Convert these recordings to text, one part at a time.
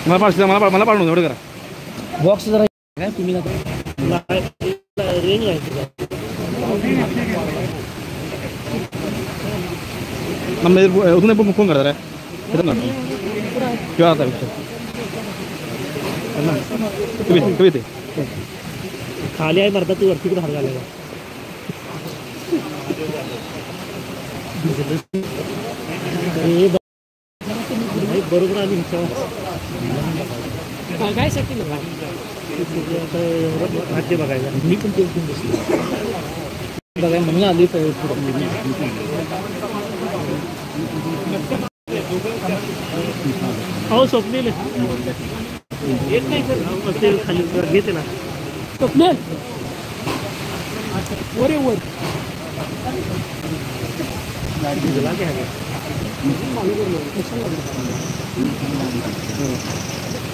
मला पाठवू मला पाठवून एवढं करा बॉक्स जरा काय तुम्ही रेंज आहे नंबर फोन करा किंवा आता कविते खाली आहे भरतात ती वरती कुठं हरला बरोबर आम्ही बघायसाठी राज्य बघायला मी पण ते बघाय म्हणून आली हो स्वप्नील येत नाही सर खाली घेते ना स्वप्नील वर वर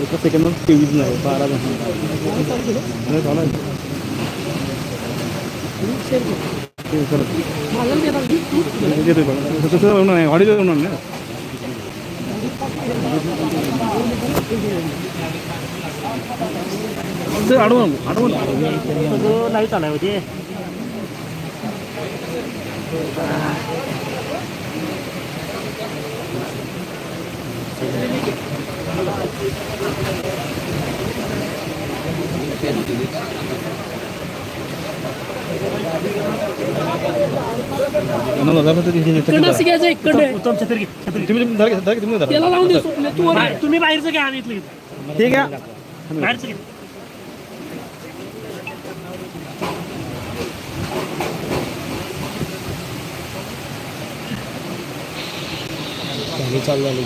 एका सेकंड 23 नाही 12 ऑडिओ होणार ना अडवून नाही चालाय होते तुम्ही बाहेरचं घ्या आणि ठीक आहे बाहेरचं घ्या चालू झाली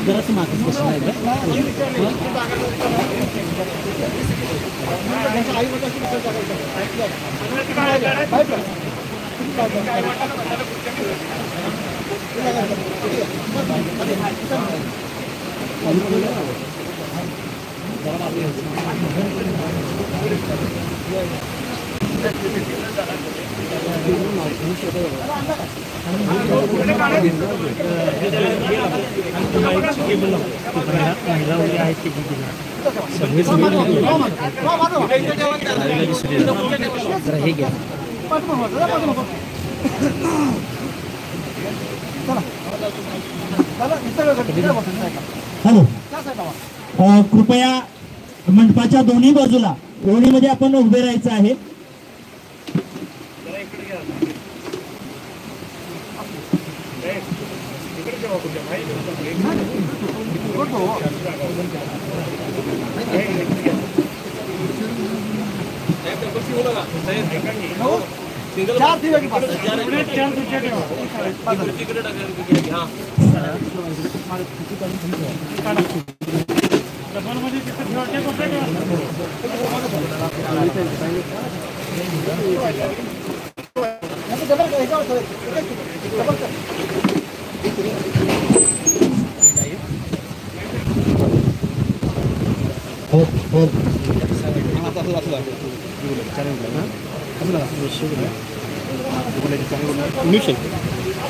जरासं मागच बसलं आहे हॅलो कृपया मंडपाच्या दोन्ही बाजूला ओळीमध्ये आपण उभे राहायचं आहे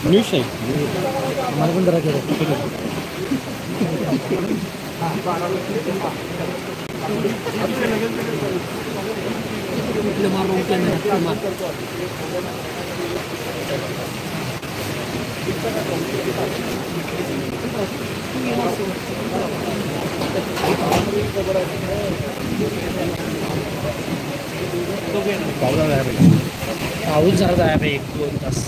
न्यूज मला पण जरा केलं पाऊस जरा जाया पाहिजे 1-2 तास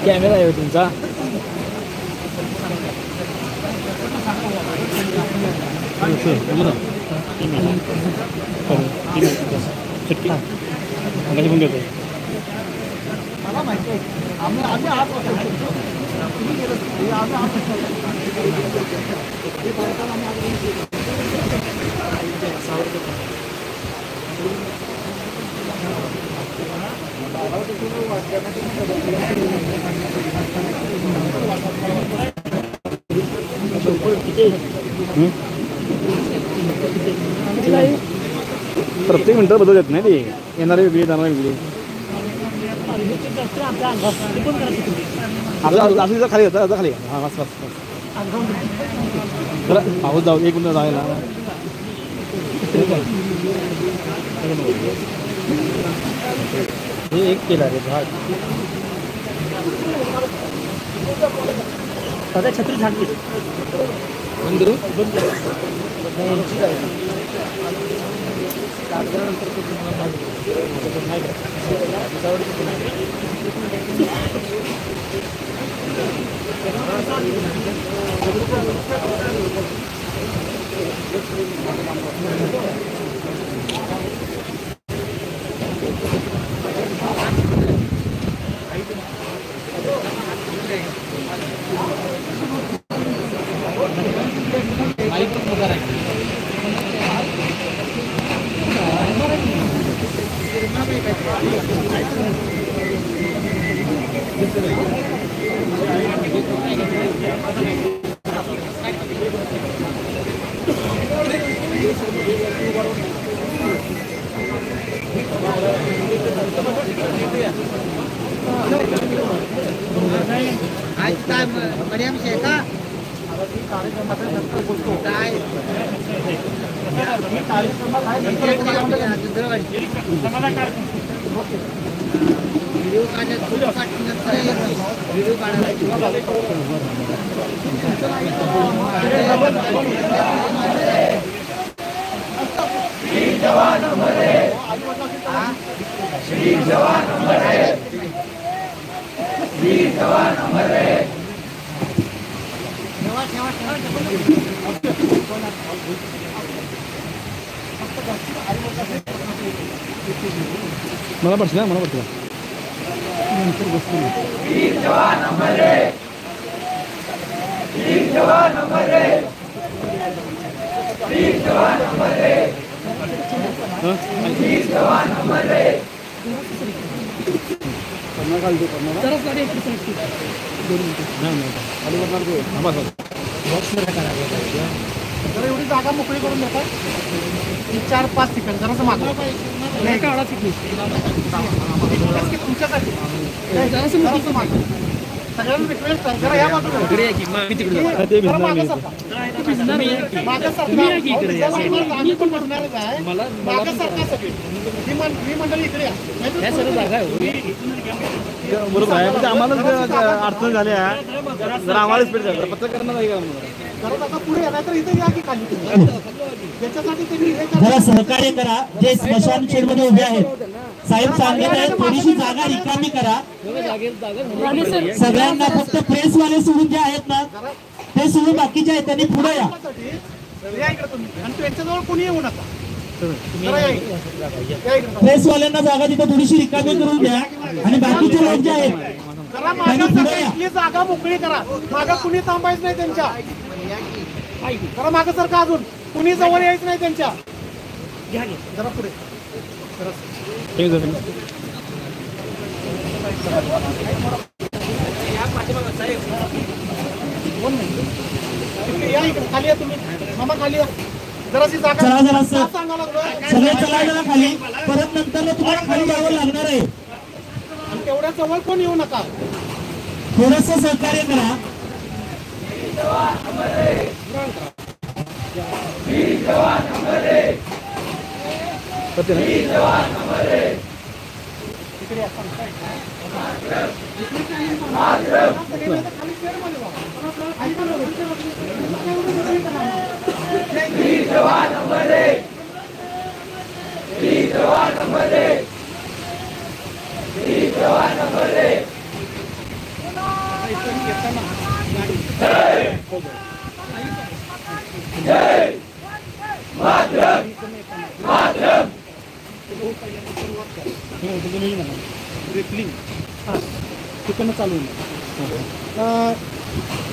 कॅमेरा आहे तुमचा चटकी अंगाची पण घेतो. प्रत्येक मिनटं बदल येत नाही ते, येणारे वेगळी जाणारे वेगळी. असं खाली येतं खाली. हां बस बस बस जरा पाऊस जाऊ एक मिनिट जायला. हे एक केला रे झाड. दादा छत्री झाडली बंद करू. मरियम शेखा व्हिडिओ मला पडशील ना, मला पडशील नंतर बसतो. एवढी जागा मोकळी करून देतात. 4-5 ठिकाण जरासं मागं तुमच्यासाठी सगळ्यांना रिक्वेस्ट आहे, जरा या बाजूला ही मंडळी इकडे बरोबर आहे. म्हणजे आम्हाला अडचण झाल्या जरा आम्हाला स्पीड झालं पत्रकारांना नाही का पुढे येणार तर इथे या की खाली त्याच्यासाठी त्यांनी जरा सहकार्य करा. जे स्मशान शेड मध्ये उभे आहेत साहेब सांगत आहेत थोडीशी जागा रिकामी करा. सगळ्यांना फक्त प्रेसवाले सोडून जे आहेत ना ते सोडून बाकीचे आहेत त्यांनी पुढे या. आणि त्यांच्याजवळ कोणी येऊ नका. प्रेसवाल्यांना जागा तिथे थोडीशी रिकामी करून द्या आणि बाकीचे लोक जे आहेत त्यांनी पुढे या. इथली जागा मोकळी करा. मागं कुणी थांबायचं नाही त्यांच्या. जरा मागं सारखं अजून कुणी जवळ यायचं नाही त्यांच्या. जरा पुढे या इकडे खाली या तुम्ही. मामा खाली या. जराशी जागा चला जरा सांगा लागलो. सगळे चला जरा खाली. परत नंतर तुम्हाला खाली जावं लागणार आहे. आणि तेवढ्या जवळ कोण येऊ नका. थोडस सहकार्य करा. हां तिकडनं चालू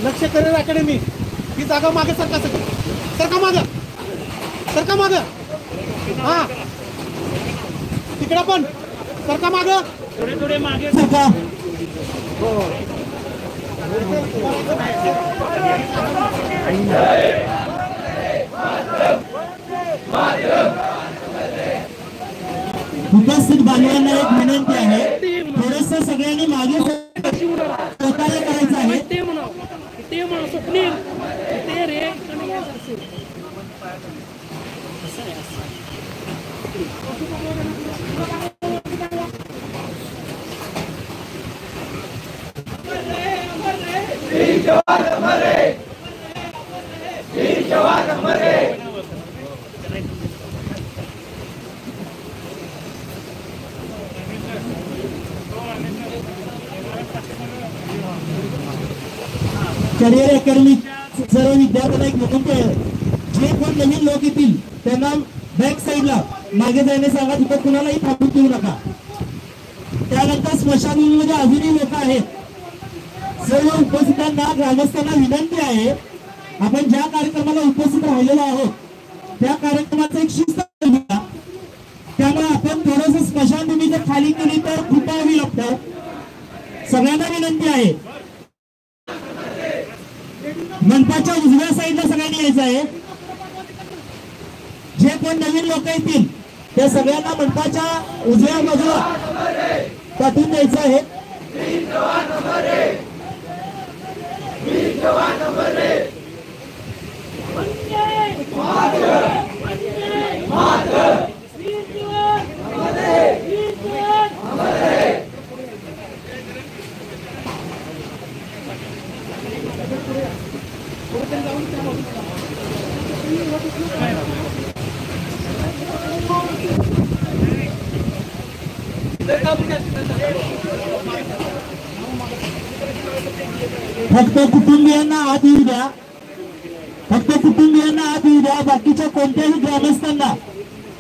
लक्ष करिअर अकॅडमी ही जागा मागे सरका मागं हां तिकडं पण सरका मागं थोडे मागे सरका उपस्थित बांधवांना एक विनंती आहे, थोडस सगळ्यांनी मागे सहकार्य करायचं आहे. ते म्हणा स्वप्नील ते रे करिअर अकॅडमी सर्व विद्यार्थ्यांना एक विनंती आहे, जे कोण नवीन लोक येतील त्यांना बॅक साईडला मागे जायला सांगा, तिथं कुणालाही थांबून देऊ नका. त्यानंतर स्मशानभूमीमध्ये अजूनही लोक आहेत. सर्व उपस्थितांना ग्रामस्थांना विनंती आहे, आपण ज्या कार्यक्रमाला उपस्थित राहिलेलो आहोत त्या कार्यक्रमाचा एक शिस्त घ्या. त्यामुळे आपण थोडस स्मशानभूमी जर खाली केली तर कृपा होईल. लागतं सगळ्यांना विनंती आहे, मनपाच्या उजव्या साईडला सगळ्यांनी यायचं आहे. जे कोण नवीन लोक येतील त्या सगळ्यांना मनपाच्या उजव्या बाजूला पाठवून द्यायचं आहे. फक्त कुटुंबियांना आत येऊ द्या, बाकीच्या कोणत्याही ग्रामस्थांना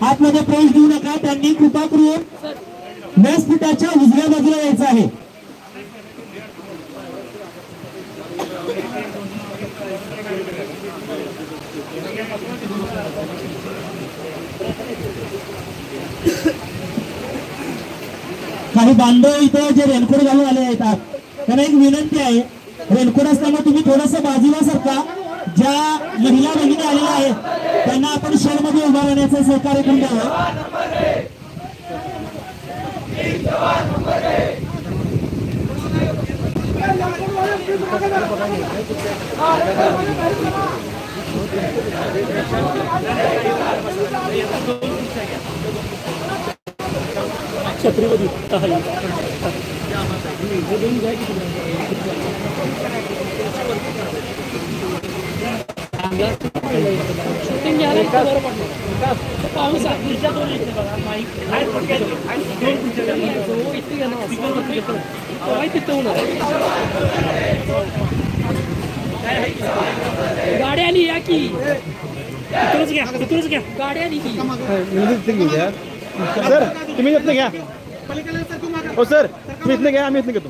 आतमध्ये प्रवेश देऊ नका. त्यांनी कृपा करून व्यासपीठाच्या उजव्या बाजूला यायचं आहे. काही बांधव इथं जे रेनकोट घालून आले आहेत त्यांना एक विनंती आहे, रेनकोट असल्यामुळे तुम्ही थोडस बाजूला सरका. ज्या महिला भगिनी आलेल्या आहेत त्यांना आपण शेडमध्ये उभा राहण्याचं सहकार्य करून द्यावं. छत्रीमध्ये पाऊस गाडी आली या की तिथूनच घ्या गाडी आली की सर तुम्ही इथनं घ्या. हो सर तुम्ही इथनं घ्या, आम्ही इथनं घेतो.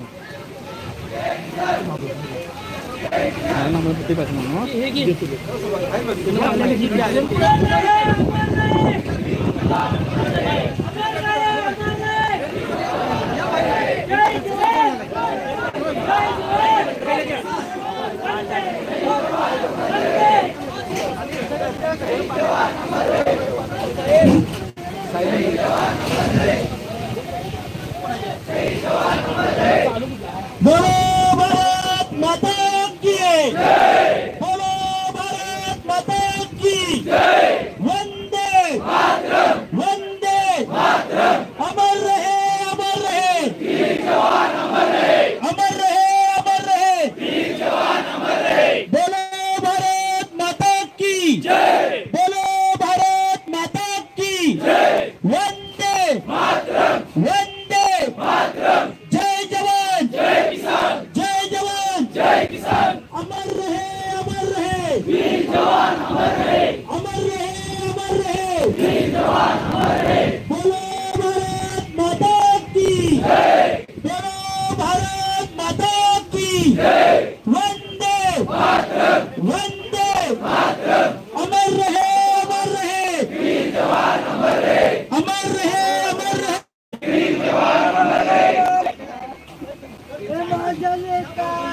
बोलो भारत माता की जय, बोलो भारत माता की जय, वंदे मातरम, वंदे मातरम. अमर रहे वीर जवान, अमर रहे वीर जवान, अमर रहे. बोलो भारत माता की जय, बोलो भारत माता की जय, वंदे मातरम, वंदे मातरम. जय जवान, जय किसान, जय जवान, जय किसान. अमर रहे वीर जवान, अमर रहे वीर जवान, अमर रहे. बोलो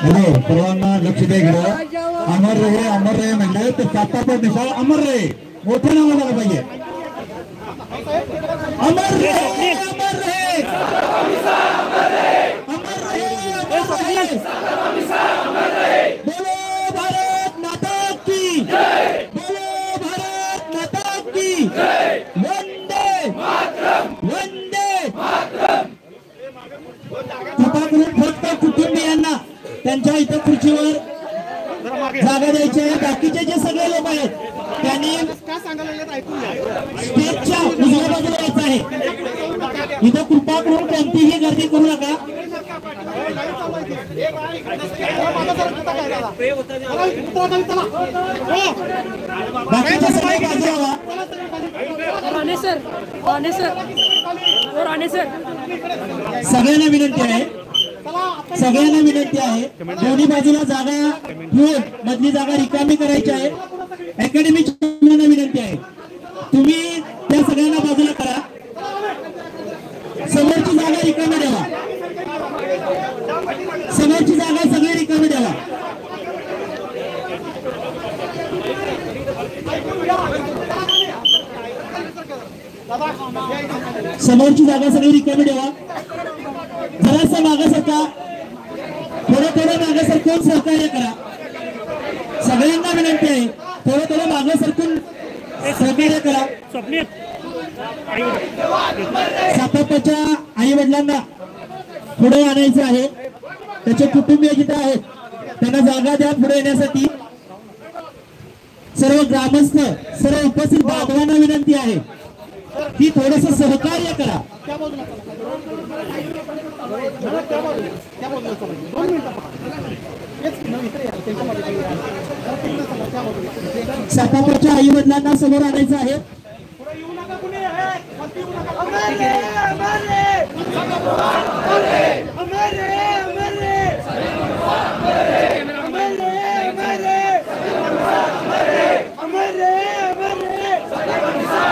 हॅलो सर्वांना लक्ष द्या इकडं. अमर रहे म्हणलं तर सातारा निशाल अमर रहे मोठं नाव झालं पाहिजे. अमर रहे अमर रहे अमर रहे. बोलो भारत माता की बोलो भारत माता की वंदे वंदे. कृपा करून फक्त कुटुंबियांना त्यांच्या इथं खुर्चीवर जागा द्यायची आहे. बाकीचे जे सगळे लोक आहेत त्यांनी काय सांगायला लागलेत ऐकून घ्या. स्टेजच्या उजव्या बाजूला यायचं आहे. इथं कृपा करून कोणतीही गर्दी करू नका. बाकीच्या सगळे बाजूला व्हा. सगळ्यांना विनंती आहे सगळ्यांना विनंती आहे दोन्ही बाजूला जागा ठेवून मधली जागा रिकामी करायची आहे. अकॅडमीच्या मुलांना विनंती आहे तुम्ही त्या सगळ्यांना बाजूला करा. समोरची जागा रिकामी द्यावा. समोरची जागा सगळी रिकामी द्यावा. समोरची जागा सगळी रिकामी द्यावा. जरासा मागे सरका. थोडं मागे सरकून सहकार्य करा. सगळ्यांना विनंती आहे थोडं मागे सरकून सहकार्य करा. साताप्पाच्या आई वडिलांना पुढे आणायचं आहे. त्याचे कुटुंबीय जिथे आहेत त्यांना जागा द्या पुढे येण्यासाठी. सर्व ग्रामस्थ सर्व उपस्थित बांधवांना विनंती आहे की थोडस सहकार्य करा. साताप्पाच्या आई वडिलांना समोर आणायचं आहे.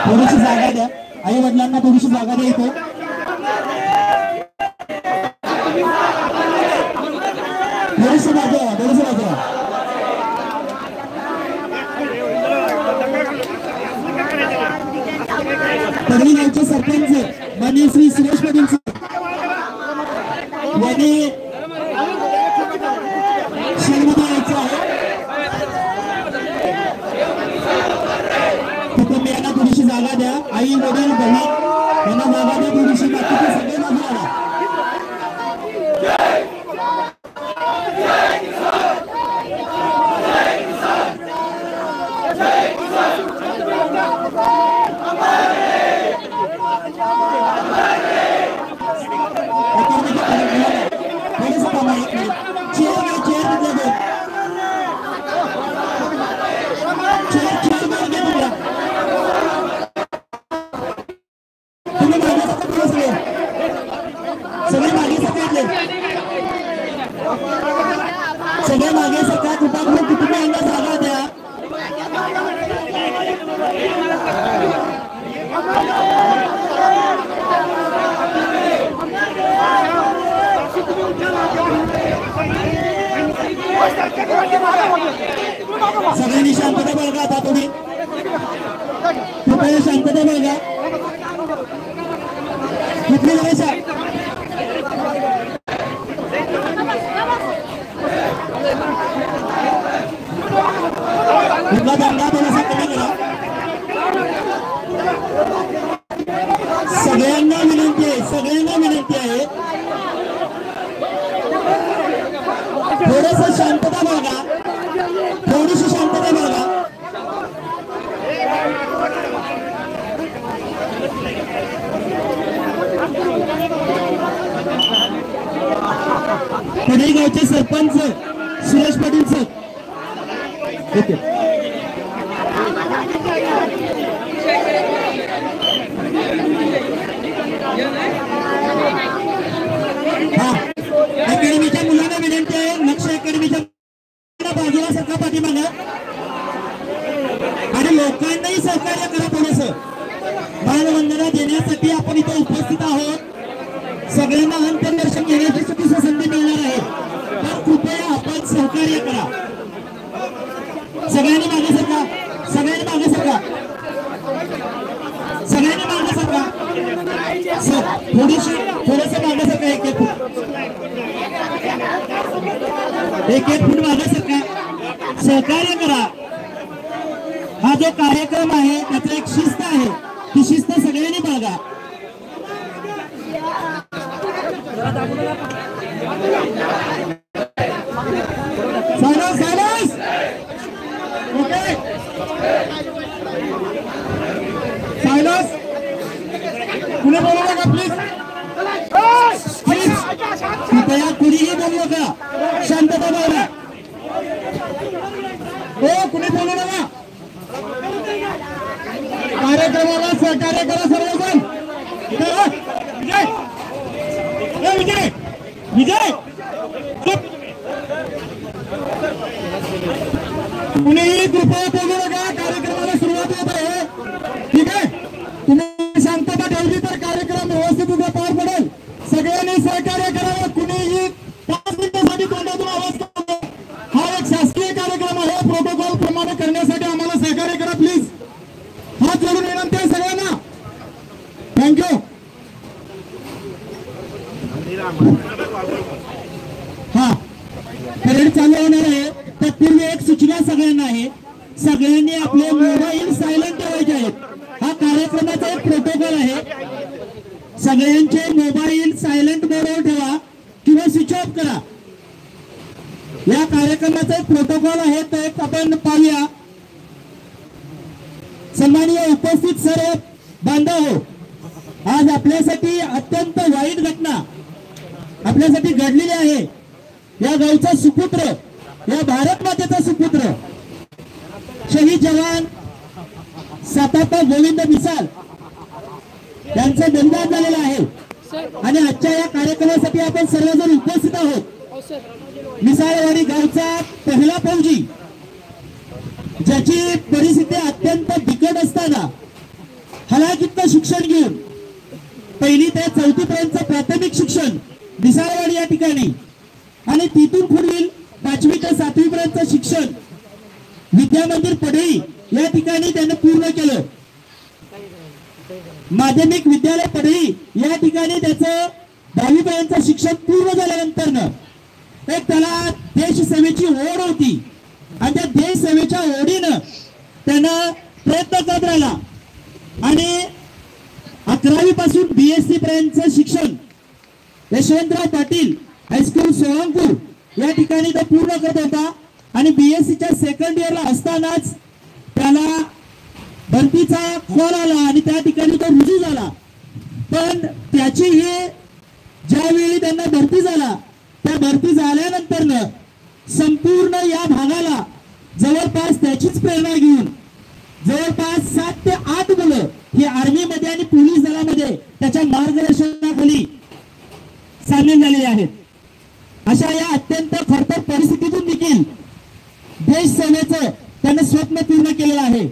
थोडीशी जागा द्या आई वडिलांना. थोडीशी जागा द्या इथे. थोडीशी बाजूला थोडीशी बाजूला. परळी गावचे सरपंच माननीय श्री सुरेश पाटील यांनी शेडमध्ये यायचं आहे. कुटुंबियांना थोडीशी जागा द्या. आई वडील बहीण यांना जागा द्या थोडीशी. बाकीचे सगळे बाजूला आला. सगळे मागे सरकार कृपा करून कुटुंबियांना जागा द्या. सगळ्यांनी शांतता बाळगा. आता तुम्ही कृपया शांतता बाळगा. कुठली गणेशा उनका दंगा थोडासा कमी करा. सगळ्यांना विनंती आहे थोडस शांतता बाळगा. थोडीशी शांतता बाळगा. परळी गावचे सरपंच सुरेश पाटील सर. ओके हा अकॅडमीच्या मुलांना विनंती आहे लक्ष अकॅडमीच्या बाजूला सरका पाठीमागे आणि लोकांनाही सहकार्य करा. थोडस बालवंदना देण्यासाठी आपण इथे उपस्थित आहोत. सगळ्यांना अंत्यदर्शन घेण्याची सुद्धा संधी मिळणार आहे. तर कृपया सहकार्य करा. सगळ्यांनी मागे सरका, सगळ्यांनी मागे सरका, सगळ्यांनी मागे सरका. थोडस मागे सरका, एक फूट मागे सरका. सहकार्य करा. हा जो कार्यक्रम आहे त्याचा एक शिस्त आहे, ती शिस्त सगळ्यांनी बाळगा. Silence okay, silence. कुणी बोलू नका प्लीज, प्लीज कृपया कुणीही बोलू नका, शांतता बाळगा. हो कुणी बोलू नका. कार्यक्रमाला सहकार्य करा सर्वजण. विजय विजय विजय कुणीही कृपया बोलू नका. कार्यक्रमाला सुरुवात होत आहे, ठीक आहे. तुम्ही शांतता ठेवली तर कार्यक्रम व्यवस्थित पार पडेल. सगळ्यांनी सहकार्य करावं. कुणीही 5 मिनिटांसाठी तोंडातून आवाज काढू. हा एक शासकीय कार्यक्रम आहे, प्रोटोकॉल प्रमाणे करण्यासाठी आम्हाला सहकार्य करा प्लीज. हात जोडून विनंती आहे सगळ्यांना. थँक्यू. हा परेड चालू होणार आहे. तत्पूर्वी एक सूचना सगळ्यांना आहे, सगळ्यांनी आपले मोबाईल सायलेंट ठेवायचे आहेत. हा कार्यक्रमाचा एक प्रोटोकॉल आहे. सगळ्यांचे मोबाईल सायलेंट मोडवर ठेवा किंवा स्विच ऑफ करा. या कार्यक्रमाचा एक प्रोटोकॉल आहे, तो एक आपण पाहूया. सन्माननीय उपस्थित सर्व बांधव, आज आपल्यासाठी अत्यंत वाईट घटना आपल्यासाठी घडलेली आहे. या गावचा सुपुत्र, या भारत मातेचा सुपुत्र शहीद जवान सातापा गोविंद मिसाल यांचं बलिदान झालेलं आहे. आणि आजच्या या कार्यक्रमासाठी आपण सर्वजण उपस्थित आहोत. मिसाळवाडी गावचा पहिला फौजी, ज्याची परिस्थिती अत्यंत बिकट असताना हलाखीचं शिक्षण घेऊन 1ली ते 4थी पर्यंत प्राथमिक शिक्षण मिसाळवाडी या ठिकाणी आणि तिथून पुढील 5वी ते 7वी पर्यंत शिक्षण विद्यामंदिर पडळी या ठिकाणी त्याने पूर्ण केलं. माध्यमिक विद्यालय पडळी या ठिकाणी त्याचं 10वी पर्यंत शिक्षण पूर्ण झाल्यानंतर एक त्याला देश सेवेची ओढ होती आणि त्या देश सेवेच्या ओढीनं त्यानं प्रयत्न करत राहिला आणि 11वी पासून BSc पर्यंतचं शिक्षण यशवंतराव पाटील हायस्कूल सोळंपूर या ठिकाणी तो पूर्ण करत होता. आणि BScच्या सेकंड इयरला असतानाच त्याला भरतीचा कॉल आला आणि त्या ठिकाणी तो रुजू झाला. पण त्याची ही ज्यावेळी त्यांना भरती झाला, त्या भरती झाल्यानंतर संपूर्ण या भागाला जवळपास त्याचीच प्रेरणा घेऊन जवळपास 7 ते 8 मुलं ही आर्मी मध्ये आणि पोलीस दलामध्ये त्याच्या मार्गदर्शनाखाली सामील झालेले आहेत. अशा या अत्यंत खडतर परिस्थितीतून देखील देश सेवेचं त्याने स्वप्न पूर्ण केलेलं आहे.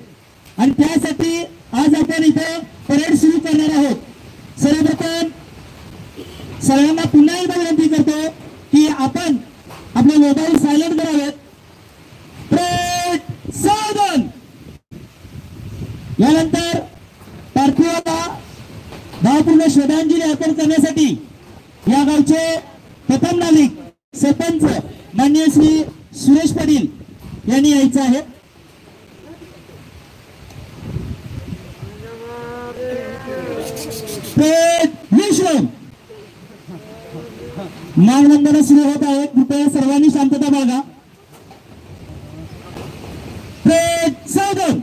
आणि त्यासाठी आज आपण इथे परेड सुरू करणार आहोत. सर्वप्रथम सगळ्यांना पुन्हा एकदा विनंती करतो की आपण आपले मोबाईल सायलेंट करावेत. परेड सावधान. यानंतर पार्थिवाला भावपूर्ण श्रद्धांजली अर्पण करण्यासाठी या गावचे प्रथम नागरिक सरपंच माननीय श्री सुरेश पाटील यांनी यायचं आहे. विश्राम मानवंदना सुरू होत आहे. कृपया सर्वांनी शांतता बाळगा. सावधान.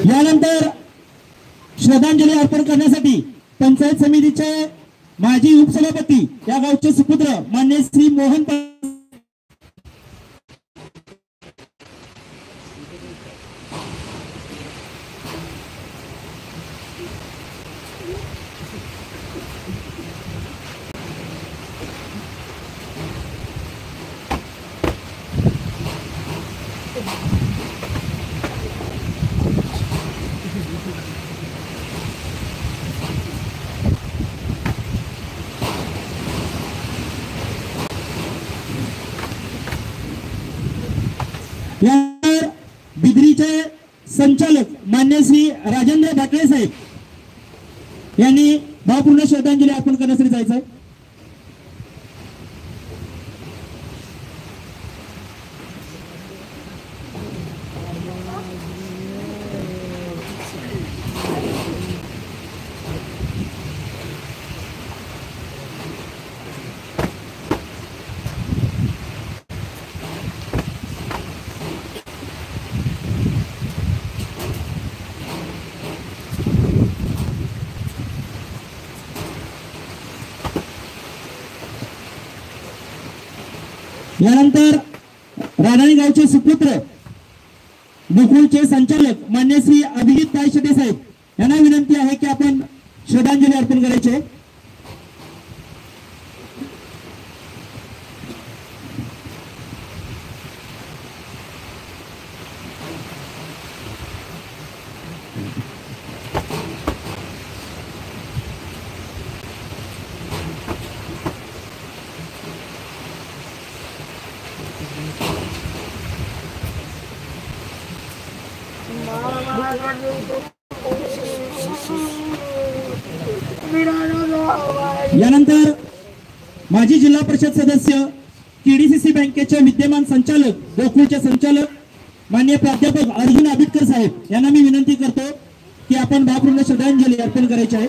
यानंतर श्रद्धांजली अर्पण करण्यासाठी पंचायत समितीचे माजी उपसभापती या गावचे सुपुत्र मान्य श्री मोहन यानंतर बिद्रीचे संचालक मान्य श्री राजेंद्र भाटळे साहेब यांनी भावपूर्ण श्रद्धांजली अर्पण करण्यासाठी जायचं आहे. यानंतर राधानी गावचे सुपुत्र गोकुळचे संचालक मान्य श्री अभिजित तायशेटे साहेब यांना विनंती आहे की आपण श्रद्धांजली अर्पण करायची आहे. यानंतर माजी जिल्हा परिषद सदस्य केडीसीसी बँकेचे विद्यमान संचालक गोकुळचे संचालक माननीय प्राध्यापक अर्जुन आबिटकर साहेब यांना मी विनंती करतो की आपण भावपूर्ण श्रद्धांजली अर्पण करायची आहे.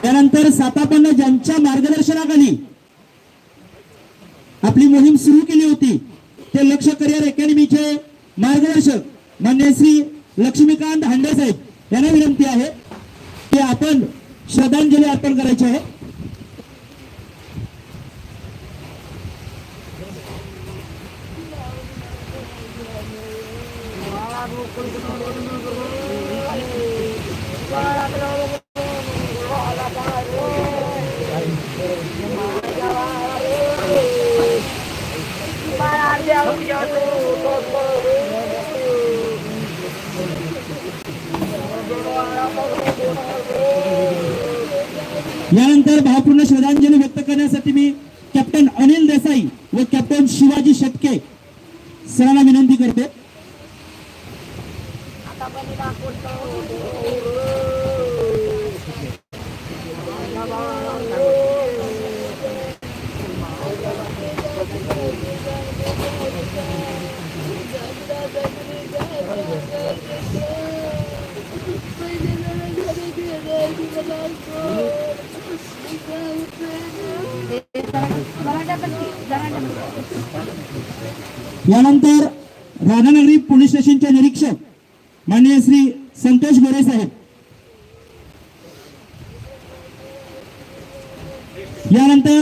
त्यानंतर सातापन्न ज्यांच्या मार्गदर्शनाखाली आपली मोहीम सुरू केली होती ते लक्ष्य करिअर अकॅडमीचे मार्गदर्शक मान्य श्री लक्ष्मीकांत हांडे साहेब यांना विनंती आहे की आपण श्रद्धांजली अर्पण करायची आहे. यानंतर भावपूर्ण श्रद्धांजली व्यक्त करण्यासाठी मी कॅप्टन अनिल देसाई व कॅप्टन शिवाजी शेटके सरांना विनंती करते. यानंतर राधानगरी पोलीस स्टेशनचे निरीक्षक माननीय श्री संतोष गोरे साहेब, यानंतर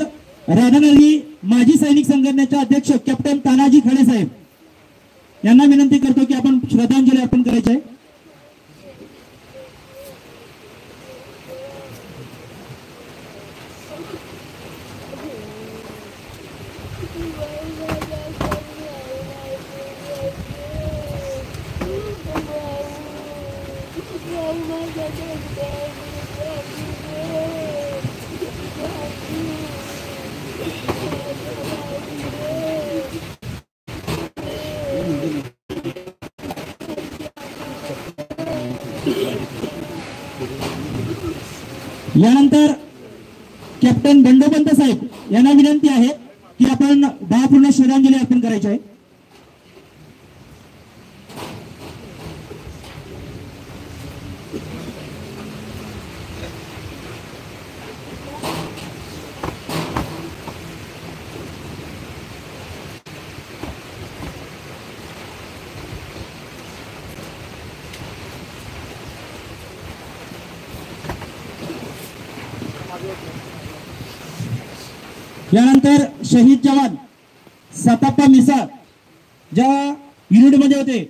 राधानगरी माजी सैनिक संघटनेचे अध्यक्ष कॅप्टन तानाजी खडे साहेब यांना विनंती करतो की आपण श्रद्धांजली अर्पण करायची आहे. यानंतर कॅप्टन बंडोपंत साहेब यांना विनंती आहे की आपण भावपूर्ण श्रद्धांजली अर्पण करायची आहे. यानंतर शहीद जवान साताप्पा मिसाळ ज्या युनिटमध्ये होते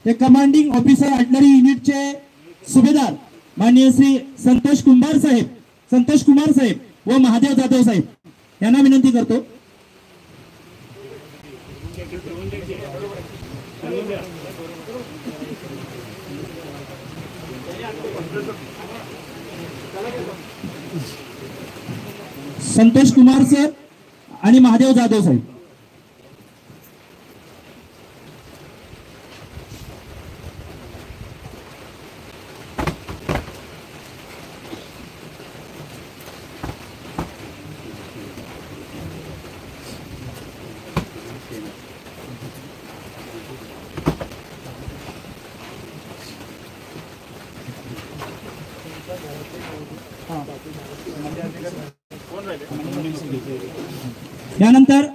ते कमांडिंग ऑफिसर आर्टिलरी युनिटचे सुभेदार माननीय श्री संतोष कुमार साहेब व महादेव जाधव साहेब यांना विनंती करतो. संतोष कुमार सर आणि महादेव जाधव साहेब. यानंतर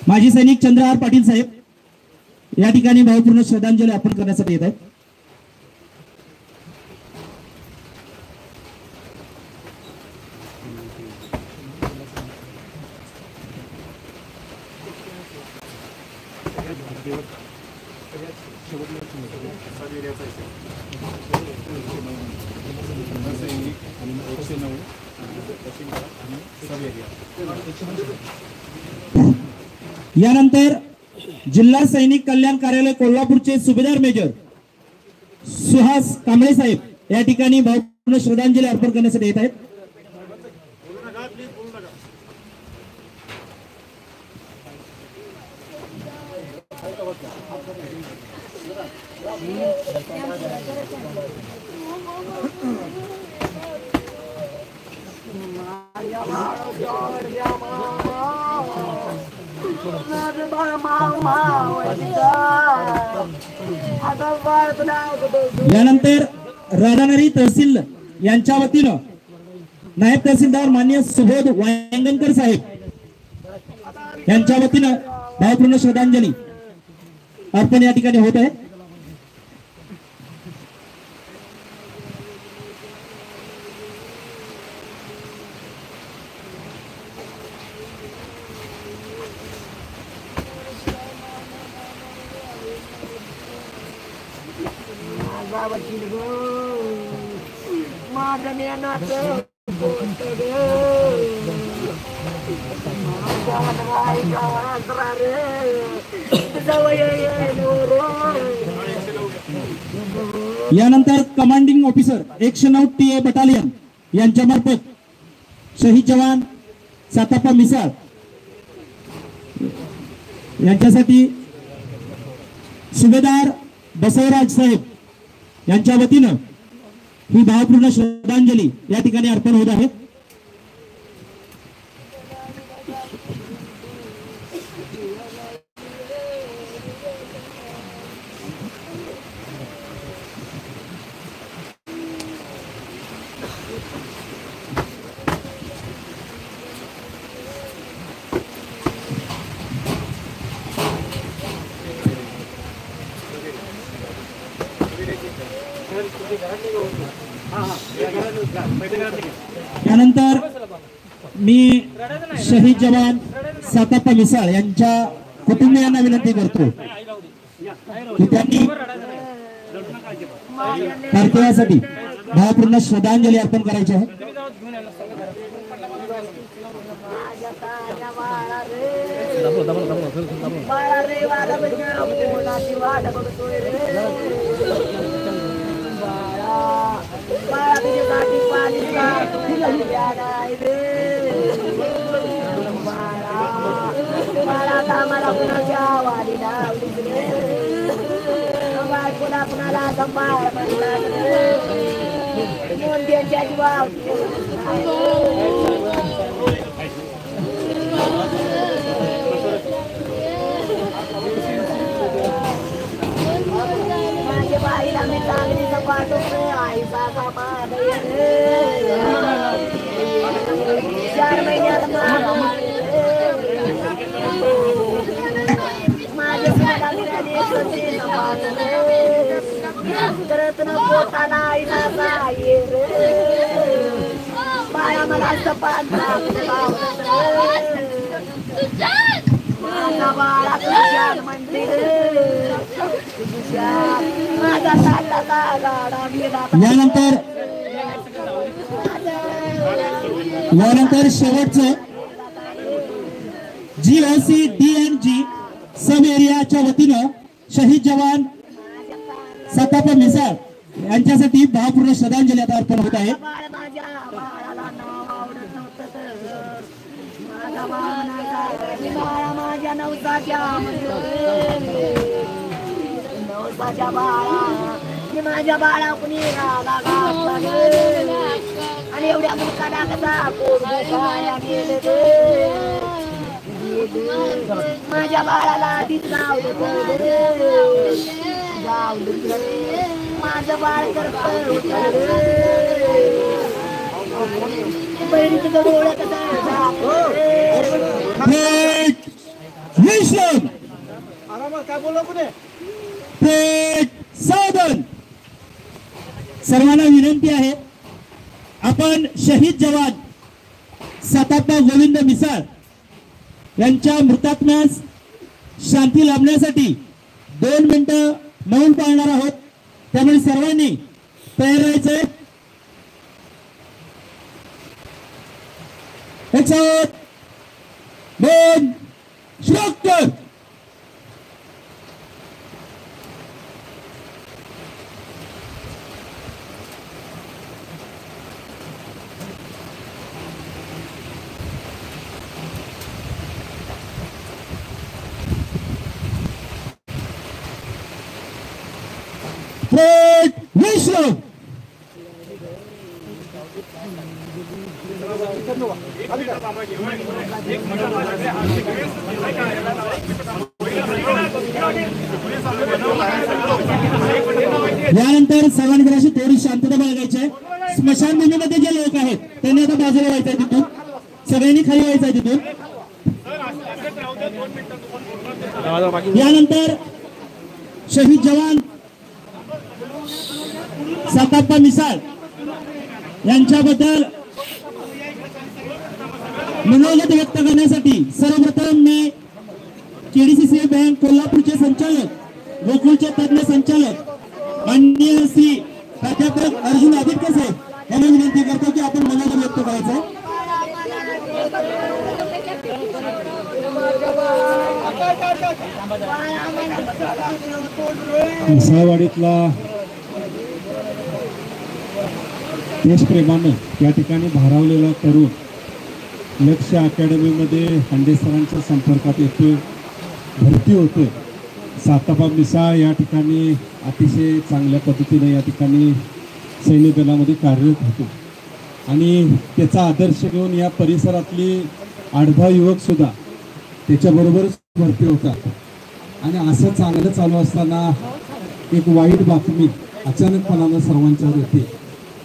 माजी सैनिक चंद्रहार पाटील साहेब या ठिकाणी भावपूर्ण श्रद्धांजली अर्पण करण्यासाठी येत आहेत. यानंतर जिल्हा सैनिक कल्याण कार्यालय कोल्हापूरचे सुभेदार मेजर सुहास कांबळे साहेब या ठिकाणी भावपूर्ण श्रद्धांजली अर्पण करण्यासाठी येत आहेत. यानंतर राधानगरी तहसील यांच्या वतीनं नायब तहसीलदार माननीय सुबोध वायंगणकर साहेब यांच्या वतीनं भावपूर्ण श्रद्धांजली अर्पण या ठिकाणी होत आहे. यानंतर कमांडिंग ऑफिसर 109 TA बटालियन यांच्या मार्फत शहीद जवान साताप्पा मिसाळ यांच्यासाठी सुभेदार बसवराज साहेब यांच्या वतीनं ही भावपूर्ण श्रद्धांजली या ठिकाणी अर्पण होत आहे. त्यानंतर मी शहीद जवान साताप्पा मिसाळ यांच्या कुटुंबियांना विनंती करतो की त्यांनी कर्तव्यासाठी भावपूर्ण श्रद्धांजली अर्पण करायची आहे. बाळा मला सपान माझा बाळा तुझ्यात म्हणते माझा साठाचा गाडा गेला. यानंतर शेवटचं GOC DNG सब एरियाच्या वतीनं शहीद जवान सतापा मिसाळ यांच्यासाठी भावपूर्ण श्रद्धांजली आता अर्पण होत आहे. माझ्या बाळाला नाव आवडत नव्हतं. माझा बाळा माझ्या नवसाच्या बाळा माझ्या बाळा कुणी रागा घातला आणि एवढ्या मुखाला कसा माझ्या बाळाला आधीच नाव माझं बाळ करत बहिणीचं डोळ काय बोललो कुठे साधन. सर्वांना विनंती आहे, आपण शहीद जवान सतापा गोविंद मिसाळ यांच्या मृतात्म्यास शांती लाभण्यासाठी 2 मिनिटं मौन पाळणार आहोत. त्यामुळे सर्वांनी तयार राहायचंय. 1 2 श्लोक. विश्व यानंतर सर्वांनी जराशी थोडी शांतता बाळगायची आहे. स्मशानभूमीमध्ये जे लोक आहेत त्यांनी आता बाजूला व्हायचं आहे, तिथून सगळ्यांनी खाली व्हायचं आहे तिथून. यानंतर शहीद जवान सतापा मिसाळ यांच्याबद्दल मनोगत व्यक्त करण्यासाठी सर्वप्रथम मी KDCC बँक कोल्हापूरचे संचालक, गोकुळचे तज्ञ संचालक माननीय श्री प्राध्यापक अर्जुन आदित्य साहेब यांना विनंती करतो की आपण मनोगत व्यक्त करायचं. मिसाळवाडीतला देशप्रेमानं त्या ठिकाणी भारावलेला तरुण लक्ष्य अकॅडमीमध्ये हांडे सरांच्या संपर्कात येतोय, भरती होतोय. सतापा मिसाळ या ठिकाणी अतिशय चांगल्या पद्धतीने या ठिकाणी सैन्य दलामध्ये कार्यरत होतो आणि त्याचा आदर्श घेऊन या परिसरातली 8-10 युवकसुद्धा त्याच्याबरोबरच भरती होतात. आणि असं चांगलं चालू असताना एक वाईट बातमी अचानकपणानं सर्वांच्यावर येते.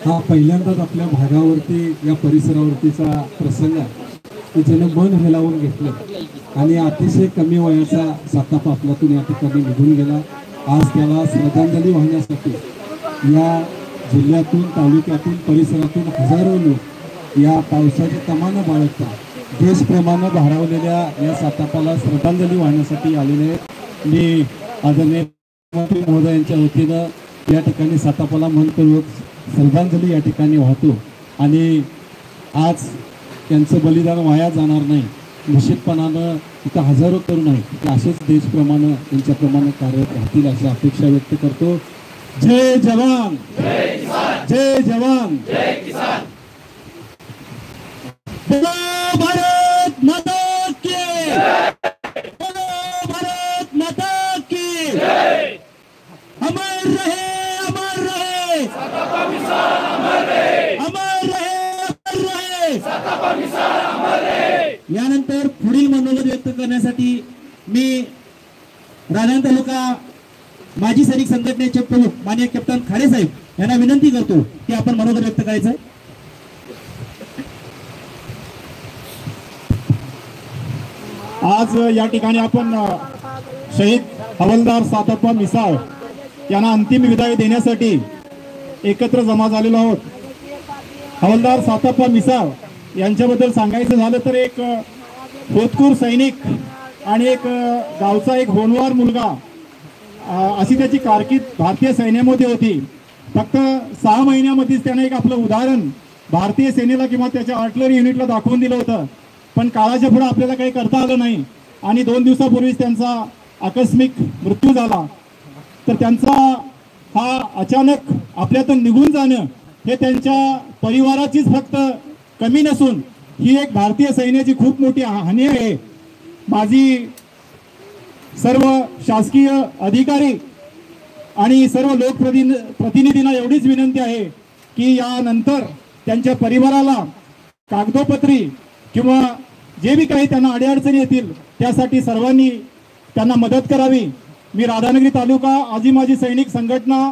हा पहिल्यांदाच आपल्या भागावरती या परिसरावरतीचा प्रसंग आहे की ज्यानं मन हेलावून घेतलं आणि अतिशय कमी वयाचा सतापा आपल्यातून या ठिकाणी निघून गेला. आज त्याला श्रद्धांजली वाहण्यासाठी या जिल्ह्यातून, तालुक्यातून, परिसरातून हजारो लोक या पावसाची तमानं बाळगता देशप्रेमानं भारावलेल्या या सतापाला श्रद्धांजली वाहण्यासाठी आलेले आहेत. मी आदरणीय महोदयांच्या वतीनं या ठिकाणी सतापाला मनपूर्वक श्रद्धांजली या ठिकाणी वाहतो आणि आज त्यांचं बलिदान वाया जाणार नाही. निश्चितपणानं इथं हजारो तरुण आहेत की असेच देशप्रमाणे त्यांच्याप्रमाणे कार्यरत राहतील अशी अपेक्षा व्यक्त करतो. जय जवान, जय जवान, जय किसान. भारत माता की, भारत माता की अमर रहे, अमर रहे, अमर रहे, अमर रहे, अमर रहे. यानंतर पुढील मनोगत व्यक्त करण्यासाठी मी राजन तालुका माजी सैनिक संघटनेचे प्रमुख माननीय कॅप्टन खाडे साहेब यांना विनंती करतो की आपण मनोगत व्यक्त करायचं आहे. आज या ठिकाणी आपण शहीद हवालदार सतापा मिसाळ यांना अंतिम विदाई देण्यासाठी एकत्र जमा झालेलो आहोत. हवालदार साताप्पा मिसाळ यांच्याबद्दल सांगायचं झालं तर एक होतकूर सैनिक आणि एक गावचा एक होनवार मुलगा अशी त्याची कारकीर्द भारतीय सैन्यामध्ये होती. फक्त 6 महिन्यामध्येच त्याने एक आपलं उदाहरण भारतीय सेनेला किंवा त्याच्या आर्टिलरी युनिटला दाखवून दिलं होतं. पण काळाच्या पुढे आपल्याला काही करता आलं नाही आणि 2 दिवसापूर्वीच त्यांचा आकस्मिक मृत्यू झाला. तर त्यांचा हा अचानक आपल्यातून निघून जाणं हे त्यांच्या परिवाराचीच फक्त कमी नसून ही एक भारतीय सैन्याची खूप मोठी हानी आहे. माझी सर्व शासकीय अधिकारी आणि सर्व लोकप्रतिनिधींना एवढीच विनंती आहे की यानंतर त्यांच्या परिवाराला कागदोपत्री किंवा जे बी काही त्यांना अडीअडचणी येतील त्यासाठी सर्वांनी त्यांना मदत करावी. मी राधानगरी तालुका आजी माजी सैनिक संघटना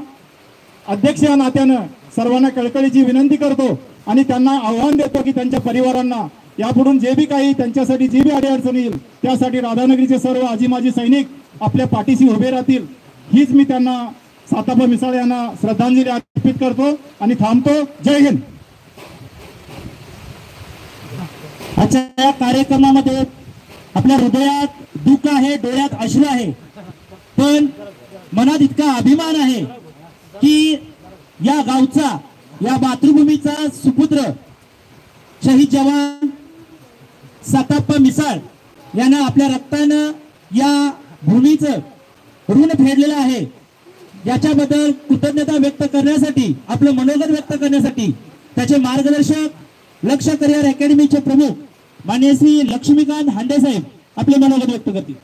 अध्यक्ष या नात्यानं सर्वांना कळकळीची विनंती करतो आणि त्यांना आव्हान देतो की त्यांच्या परिवारांना यापुढून जे बी काही त्यांच्यासाठी जी बी अडीअडचणी येईल त्यासाठी राधानगरीचे सर्व आजी माजी सैनिक आपल्या पाठीशी उभे राहतील. हीच मी त्यांना साताप्पा मिसाळ यांना श्रद्धांजली अर्पित करतो आणि थांबतो. जय हिंद. आजच्या या कार्यक्रमामध्ये आपल्या हृदयात दुःख आहे, डोळ्यात अश्रू आहे, पण मनात इतका अभिमान आहे की या गावचा या मातृभूमीचा सुपुत्र शहीद जवान साताप्पा मिसाळ यानं आपल्या रक्तानं या भूमीचं ऋण फेडलेलं आहे. याच्याबद्दल कृतज्ञता व्यक्त करण्यासाठी आपलं मनोगत व्यक्त करण्यासाठी त्याचे मार्गदर्शक लक्ष करिअर अकॅडमीचे प्रमुख माननीय श्री लक्ष्मीकांत हांडे साहेब आपले मनोगत व्यक्त करतील.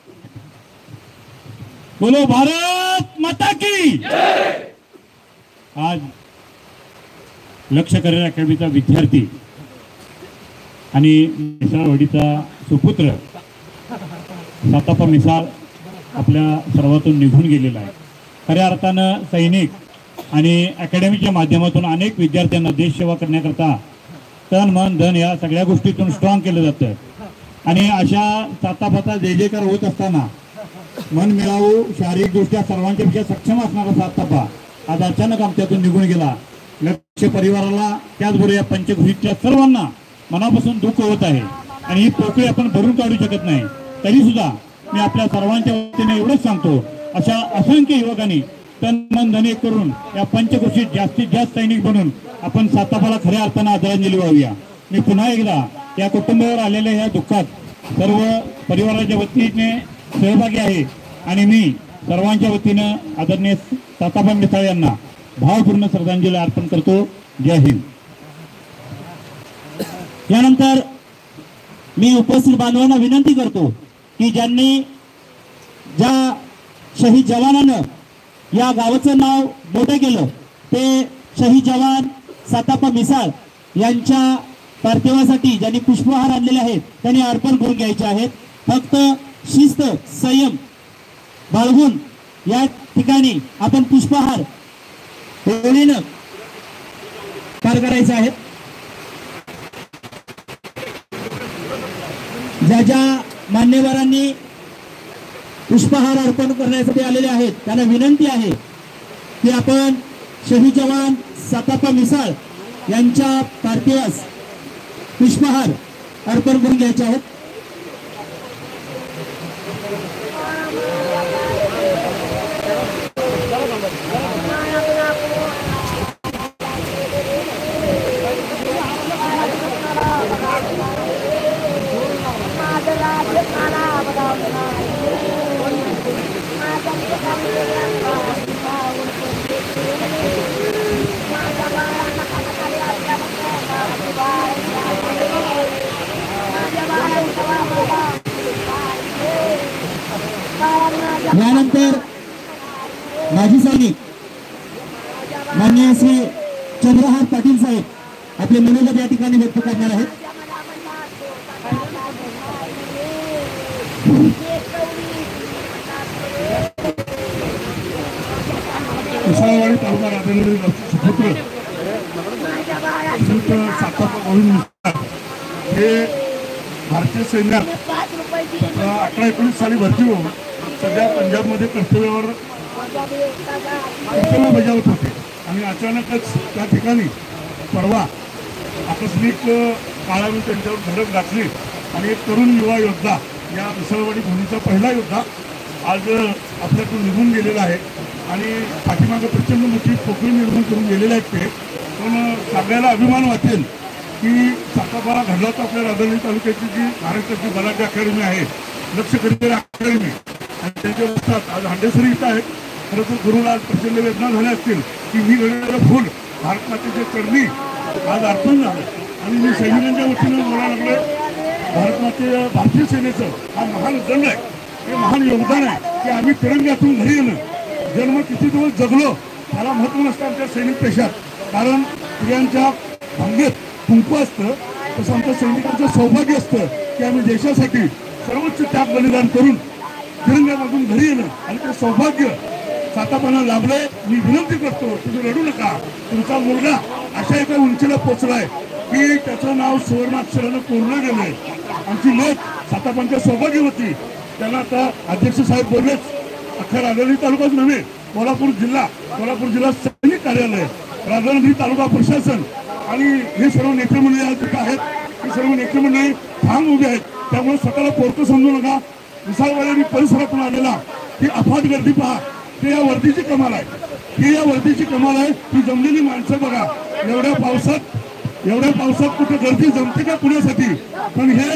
बोलो भारत माता की. आज लक्ष करिअर अकॅडमीचा विद्यार्थी आणि मिसाळवाडीचा सुपुत्र साताप्पा मिसाळ आपल्या सर्वातून निघून गेलेला आहे. खऱ्या अर्थानं सैनिक आणि अकॅडमीच्या माध्यमातून अनेक विद्यार्थ्यांना देशसेवा करण्याकरता तन मन धन या सगळ्या गोष्टीतून स्ट्रॉंग केलं जातं आणि अशा सातापाचा जयजयकार होत असताना मन मिळावू शारीरिकदृष्ट्या सर्वांच्या पेक्षा सक्षम असणारा सातापा आज अचानक आमच्यातून निघून गेला. लक्ष परिवाराला त्याचबरोबर या पंचक्रोशीच्या सर्वांना मनापासून दुःख होत आहे आणि ही पोकळी आपण भरून काढू शकत नाही. तरी सुद्धा मी आपल्या सर्वांच्या वतीने एवढंच सांगतो, अशा असंख्य युवकांनी तन मन धन एक करून या पंचक्रोशीत जास्तीत जास्त सैनिक बनून आपण सातापाला खऱ्या अर्थानं आदरांजली वाहूया. मी पुन्हा एकदा या कुटुंबावर आलेल्या या दुःखात सर्व परिवाराच्या वतीने सहभागी आहे आणि मी सर्वांच्या वतीनं आदरणीय सातापा मिसाळ यांना भावपूर्ण श्रद्धांजली अर्पण करतो. जय हिंद. यानंतर मी उपस्थित बांधवांना विनंती करतो की ज्यांनी ज्या शहीद जवानानं या गावाचं नाव मोठं केलं ते शहीद जवान साताप्पा मिसाळ यांच्या पार्थिवासाठी ज्यांनी पुष्पहार आणलेले आहेत त्यांनी अर्पण करून घ्यायचे आहेत. फक्त शिस्त संयम बाळगून या ठिकाणी आपण पुष्पहार ओळीनं पार करायचं आहे. ज्या ज्या मान्यवरांनी पुष्पहार अर्पण करण्यासाठी आलेले आहेत त्यांना विनंती आहे की आपण शहीद जवान साताप्पा मिसाळ यांच्या पार्थिवास पुष्पहार अर्पण करून घ्यायचे आहेत. यानंतर माजी सैनिक माननीय श्री चंद्रहार पाटील साहेब आपले मनोगत या ठिकाणी व्यक्त करणार आहेत. मिसाळवाडी तालुका राधानगरी सुपुत्र साताप्पा मिसाळ हे भारतीय सैन्यात 18-19 साली भरती होऊन सध्या पंजाबमध्ये कर्तव्य बजावत होते आणि अचानकच त्या ठिकाणी परवा आकस्मिक काळाने त्यांच्यावर धडक घातली आणि एक तरुण युवा योद्धा या मिसळवाडी भूमीचा पहिला योद्धा आज आपल्यातून निघून गेलेला आहे आणि पाठीमागं प्रचंड मोठी पोकळी निर्माण करून गेलेले आहेत ते. पण सांगायला अभिमान वाटेल की सातापारा घडला तर आपल्या राधानगरी तालुक्याची जी महाराष्ट्राची बलाढ्य अकॅडमी आहे, लक्ष करिअर अकॅडमी, आणि त्यांच्या वस्तात आज हांडेसरी इथं आहेत. खरं तर गुरुला आज प्रचंड वेदना झाल्या असतील की मी घडलेलं फुल भारत मातेच्या चरणी आज अर्पण झालं. आणि मी सैनिकांच्या वतीनं बोलायला लागलोय, भारतीय सेनेचं हा महान दंड आहे, हे महान योगदान आहे की आम्ही तिरंग्यातून घरी येणं. जन्म किती दिवस जगलो त्याला महत्त्व नसतं आमच्या सैनिक पेशात, कारण स्त्रियांच्या भांगेत कुंकू असतं, तसं आमच्या सैनिकांचं सौभाग्य असतं की आम्ही देशासाठी सर्वोच्च त्याग बलिदान करून तिरंग्यामधून घरी येणं आणि ते सौभाग्य सातापाना लाभलंय. मी विनंती करतो, तुम्ही रडू नका. तुमचा मुलगा अशा एका उंचीला पोचलाय की त्याचं नाव सुवर्णाक्षरानं कोरलं गेलंय. आमची लेक सातापानच्या सौभाग्यवती, त्यांना आता अध्यक्ष साहेब बोललेच, अख्खा राधानगरी तालुकाच नव्हे, कोल्हापूर जिल्हा सैनिक कार्यालय, राधानगरी तालुका प्रशासन आणि हे सर्व नेतेमंडळी आज तिथे आहेत. ही सर्व नेतेमंडळी ठाम उभे आहेत. त्यामुळे स्वतःला पोरकं समजू नका. मिसाळवाडी परिसरातून आलेला ही अफाट गर्दी पहा, ते या वर्दीची कमाल आहे. ही या वर्दीची कमाल आहे. ही जमलेली माणसं बघा, एवढ्या पावसात कुठे गर्दी जमते का पुण्यासाठी, पण हे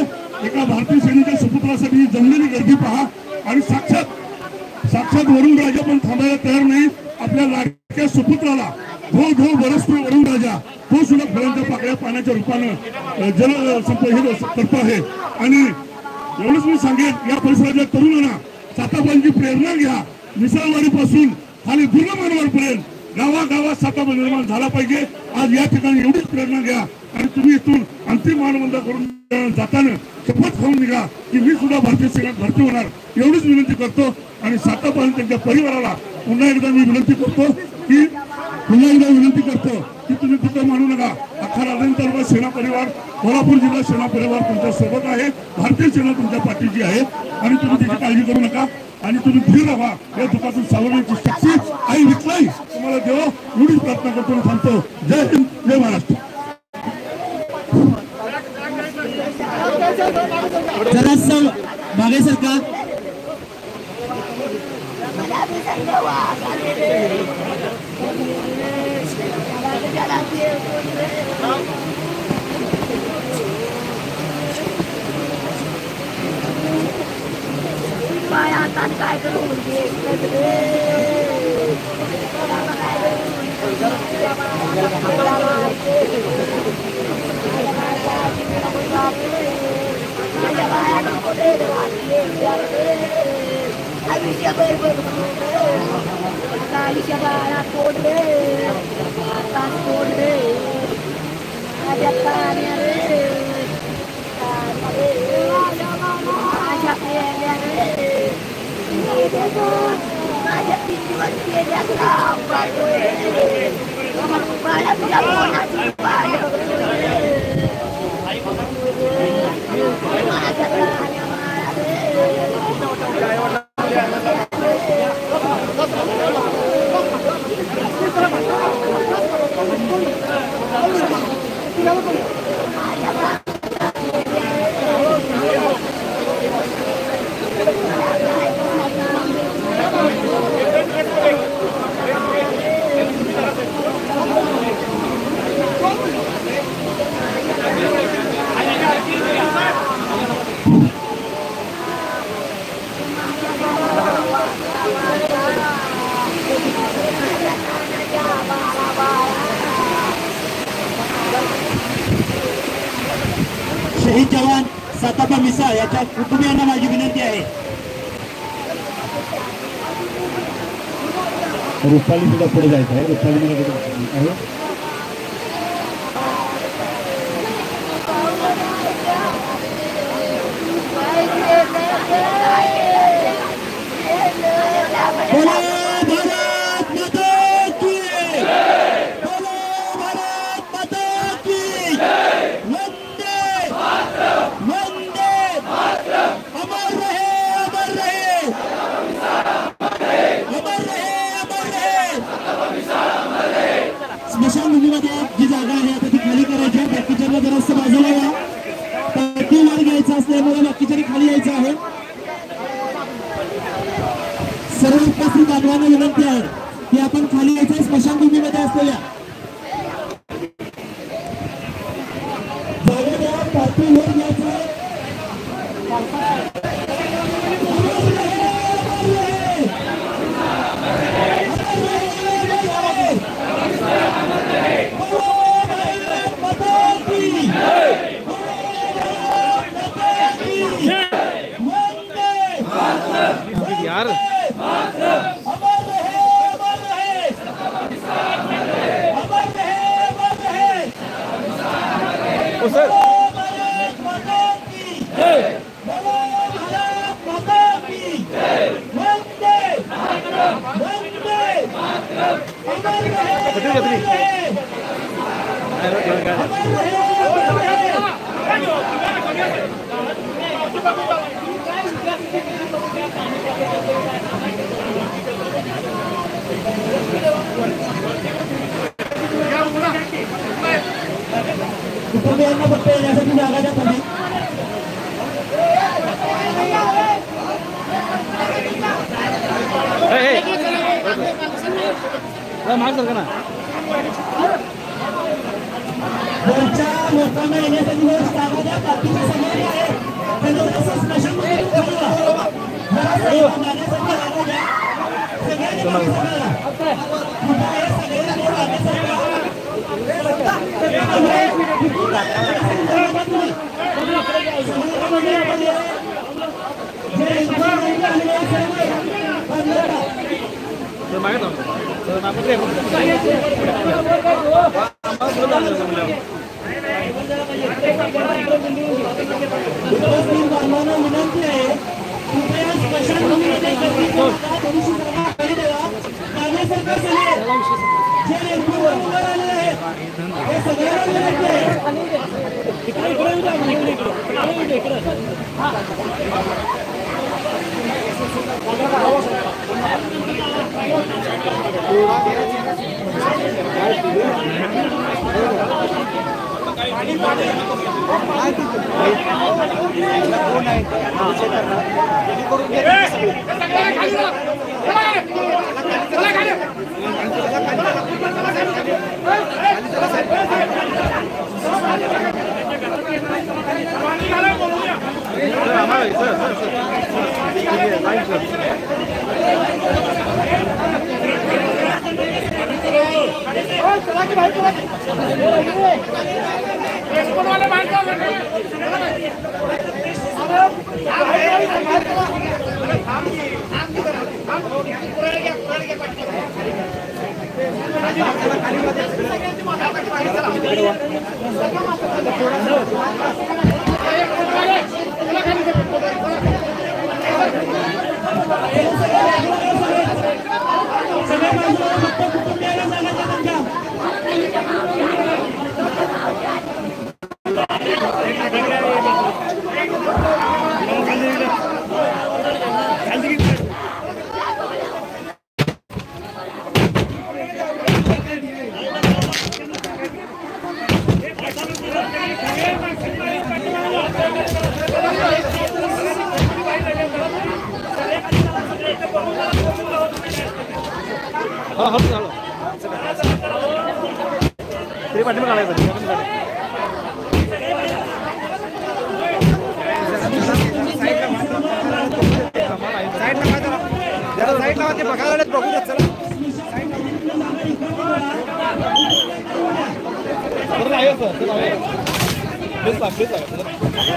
एका भारतीय सेनेच्या सुपुत्रासाठी ही जमलेली गर्दी पहा. आणि साक्षात वरुण राजा पण थांबायला तयार नाही. आपल्या लाडक्या सुपुत्राला धो धो बरसतोय वरुण राजा, तो सुद्धा फुलांच्या पाकळ्या पाण्याच्या रूपानं जल करतो आहे. आणि एवढंच मी सांगेन, या परिसरातल्या तरुणांना सातापानची प्रेरणा घ्या. मिसळवाडीपासून खाली दुर्गमानवरपर्यंत गावागावात सातापा निर्माण झाला पाहिजे. आज या ठिकाणी एवढीच प्रेरणा घ्या आणि तुम्ही इथून अंतिम मानवंदना करून जाताना शपथ खाऊन निघा की मी सुद्धा भारतीय सेनेत भरती होणार, एवढीच विनंती करतो. आणि सातापा त्यांच्या परिवाराला पुन्हा एकदा मी विनंती करतो की तुम्ही तिथं मानू नका. अख्खा राधानगरी तालुका सेना परिवार, कोल्हापूर जिल्हा सेना परिवार तुमच्या सोबत आहे. भारतीय सेना तुमच्या पाठीची आहे आणि तुम्ही त्याची काळजी करू नका आणि तुम्ही धीर राहा. या दुःखातून सावरण्याची शक्ती आई विकलाई तुम्हाला देव, एवढीच प्रार्थना करतो. थांबतो. जय हिंद, जय महाराष्ट्र. जरासं मागे सरका. काय करू शहीद जवान सातापा मिसाळ याच्या कुटुंबियांना माझी विनंती आहे. रुपाली सुद्धा पुढे जायचं आहे. रुपाली मला आहे. स्मशानभूमीमध्ये जी जागा आहे आता ती खाली करायची आहे. करायचं आहे. सर्व उपस्थित बांधवांना विनंती आहे की आपण खाली यायचं स्मशानभूमीमध्ये असलेल्या जागेवर पार्किंग होऊन घ्यायचं आहे. यार ओ सर कुटुंबियांना फक्त येण्यासाठी जागा द्या तुम्ही. माग सर का ना वरच्या लोकांना येण्यासाठी जागा द्या. बाकीचे सगळे आहे त्यांना तसं स्मशानभूमीतून खाली वा. जाण्यासाठी जागा द्या. सगळ्यांनी मागे सरका. कुठं आहे सगळ्यांनी मागे सरका. विनंती आहे कृपया स्मशानभूमीमध्ये गर्दी करू नका. थोडीशी जागा खाली ठेवा. मागे सरका सगळे. जे नेमके उभे राहिलेले आहेत हे सगळ्यांना विनंती आहे.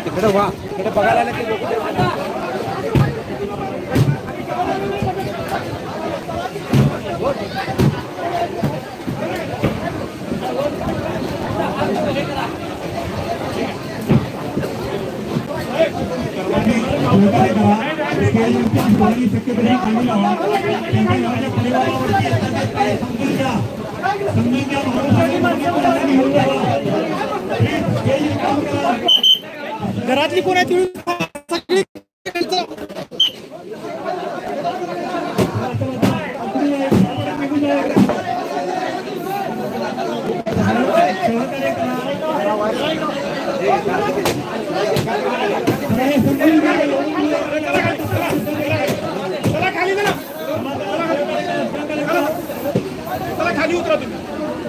तिकडे वा तिकडे बघायला आलं की घरातली कोण आहे सगळी सहकार्य करा.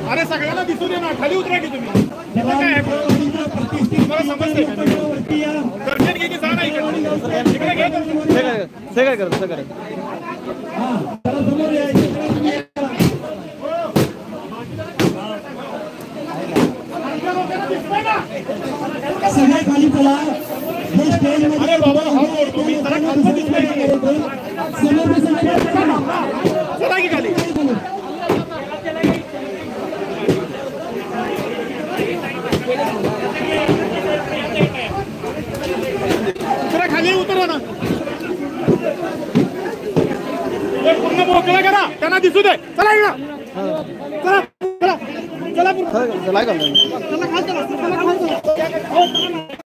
अरे सगळ्यांना दिसू दे ना, खाली उतरा की तुम्ही. इथं काय आहे? तुम्हाला समजतंय का? दर्शन घे की जा ना इकडे. इकडे घे दर्शन. ते काय करत सगळं सगळे खाली चला. हे स्टेज अरे बाबा हात जोडतो मी, जरा खालचं दिसतंय की. चला की खाली. जरा खाली उतरा ना. हे पूर्ण मोकळं करा, त्यांना दिसू दे. चला इकडं. चला चला चला चला चला खाली चला. चला खाली चला.